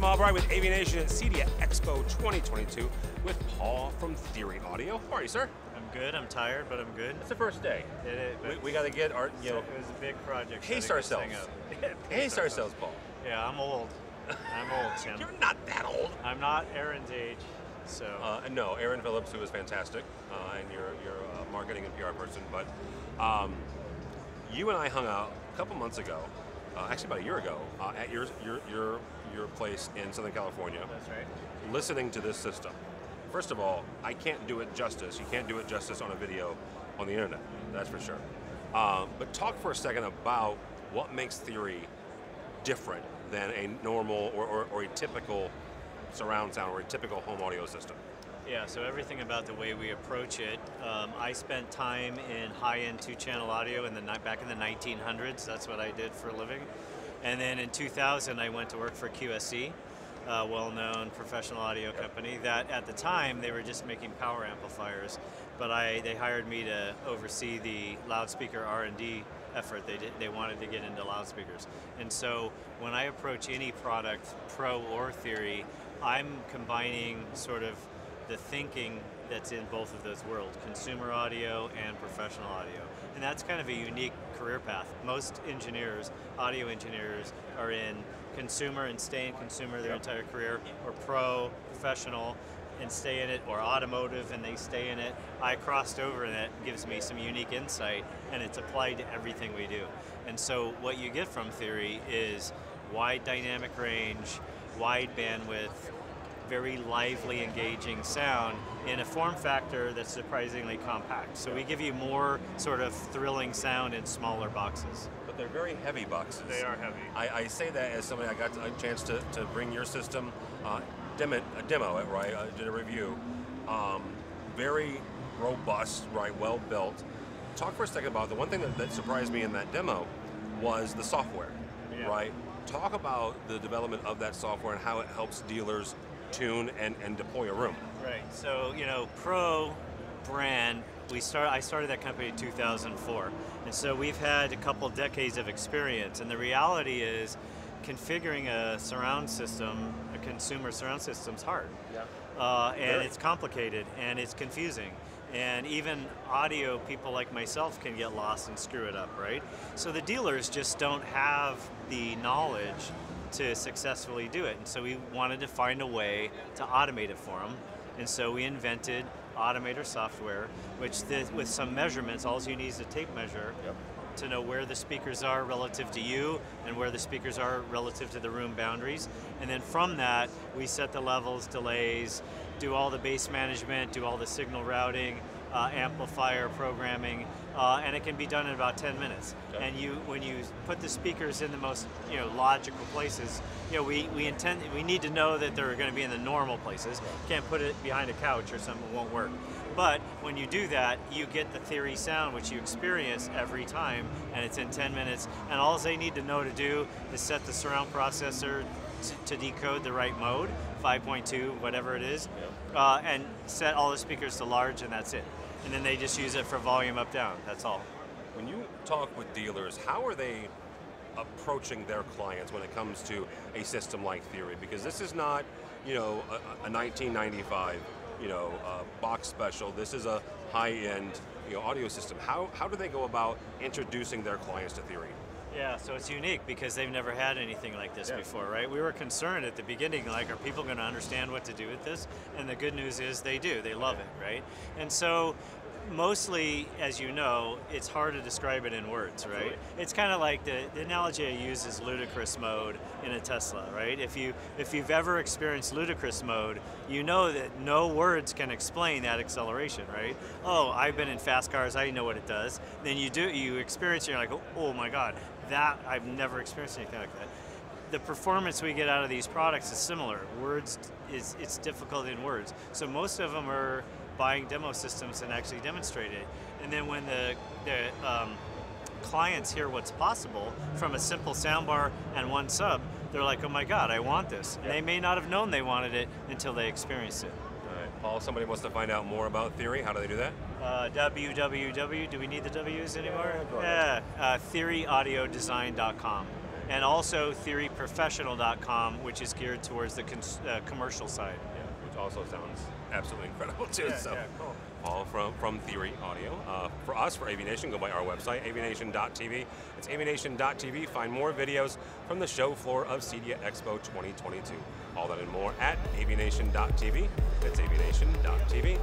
Tim Albright with AVNation at CEDIA Expo 2022 with Paul from Theory Audio. How are you, sir? I'm good. I'm tired, but I'm good. It's the first day. It is. We got to get our, it was a big project. Pace ourselves. Pace ourselves, Paul. Yeah, I'm old. I'm old, Tim. You're not that old. I'm not Aaron's age, so. No, Aaron Phillips, who is fantastic, and you're a marketing and PR person. But you and I hung out a couple months ago, actually about a year ago, at your place in Southern California. That's right. Listening to this system. First of all, I can't do it justice. You can't do it justice on a video on the internet, that's for sure. But talk for a second about what makes Theory different than a normal or a typical surround sound or a typical home audio system. Yeah, so everything about the way we approach it. I spent time in high-end two-channel audio back in the 1900s. That's what I did for a living. And then in 2000, I went to work for QSC, a well-known professional audio company that at the time, they were just making power amplifiers. But they hired me to oversee the loudspeaker R&D effort. They wanted to get into loudspeakers. And so when I approach any product, Pro or Theory, I'm combining sort of the thinking that's in both of those worlds, consumer audio and professional audio. And that's kind of a unique career path. Most engineers, audio engineers, are in consumer and stay in consumer their entire career, or pro, professional, and stay in it, or automotive and they stay in it. I crossed over and that gives me some unique insight, and it's applied to everything we do. And so what you get from Theory is wide dynamic range, wide bandwidth, very lively, engaging sound in a form factor that's surprisingly compact. So we give you more sort of thrilling sound in smaller boxes. But they're very heavy boxes. They are heavy. I say that as somebody, I got a chance to bring your system, demo it, right? I did a review. Very robust, right? Well built. Talk for a second about the one thing that surprised me in that demo was the software, right? Talk about the development of that software and how it helps dealers tune and deploy a room. Right, so Pro brand, I started that company in 2004, and so we've had a couple decades of experience, and the reality is configuring a surround system, a consumer surround system, is hard. And it's complicated, and it's confusing. And even audio people like myself can get lost and screw it up, right? So the dealers just don't have the knowledge to successfully do it. And so we wanted to find a way to automate it for them. And so we invented Automator software, which with some measurements, all you need is a tape measure to know where the speakers are relative to you and where the speakers are relative to the room boundaries. And then from that, we set the levels, delays, do all the bass management, do all the signal routing, amplifier programming, and it can be done in about 10 minutes. And when you put the speakers in the most logical places, we need to know that they're going to be in the normal places. Can't put it behind a couch or something, it won't work. But when you do that, you get the Theory sound, which you experience every time, and it's in 10 minutes. And all they need to know to do is set the surround processor to decode the right mode, 5.2, whatever it is, and set all the speakers to large, and that's it. And then they just use it for volume up, down, that's all. When you talk with dealers, how are they approaching their clients when it comes to a system like Theory? Because this is not, a 1995, box special. This is a high-end, audio system. How do they go about introducing their clients to Theory? Yeah, so it's unique because they've never had anything like this before, right? We were concerned at the beginning, like, are people going to understand what to do with this? And the good news is they do. They love it, right? And so mostly, as you know, it's hard to describe it in words, right? Absolutely. It's kind of like the analogy I use is ludicrous mode in a Tesla, right? If you've ever experienced ludicrous mode, you know that no words can explain that acceleration, right? Oh, I've been in fast cars, I know what it does. Then you experience it, you're like, oh my God, that I've never experienced anything like that. The performance we get out of these products is similar. Words, it's difficult in words. So most of them are buying demo systems and actually demonstrate it. And then when the clients hear what's possible from a simple soundbar and one sub, they're like, oh my God, I want this. And they may not have known they wanted it until they experienced it. All right, Paul, somebody wants to find out more about Theory. How do they do that? www, do we need the W's anymore? Yeah, theoryaudiodesign.com. and also theoryprofessional.com, which is geared towards the commercial side. Yeah, which also sounds absolutely incredible too. Yeah, so, yeah, cool. Paul from Theory Audio. For us, for AVNation, go by our website, avnation.tv. It's avnation.tv. Find more videos from the show floor of CEDIA Expo 2022. All that and more at avnation.tv. It's avnation.tv.